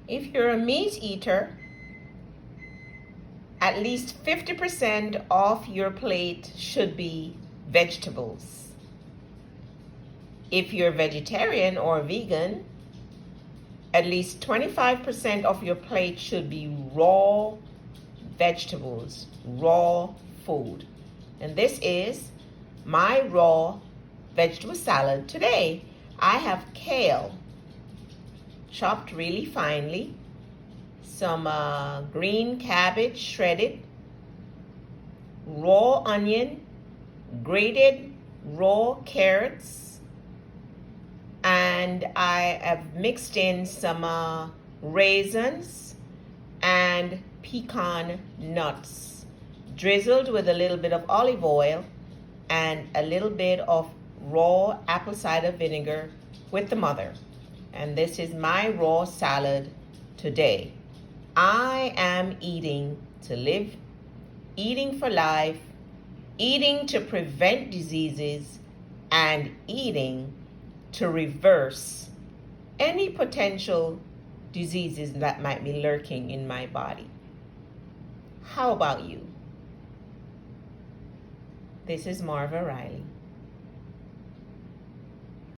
If you're a meat eater, at least 50% of your plate should be vegetables. If you're vegetarian or vegan, at least 25% of your plate should be raw vegetables, raw food. And this is my raw vegetable salad. Today, I have kale chopped really finely, some green cabbage shredded, raw onion, grated raw carrots, and I have mixed in some raisins and pecan nuts, drizzled with a little bit of olive oil and a little bit of raw apple cider vinegar with the mother. And this is my raw salad today. I am eating to live, eating for life, eating to prevent diseases, and eating to reverse any potential diseases that might be lurking in my body. How about you? This is Marva Riley.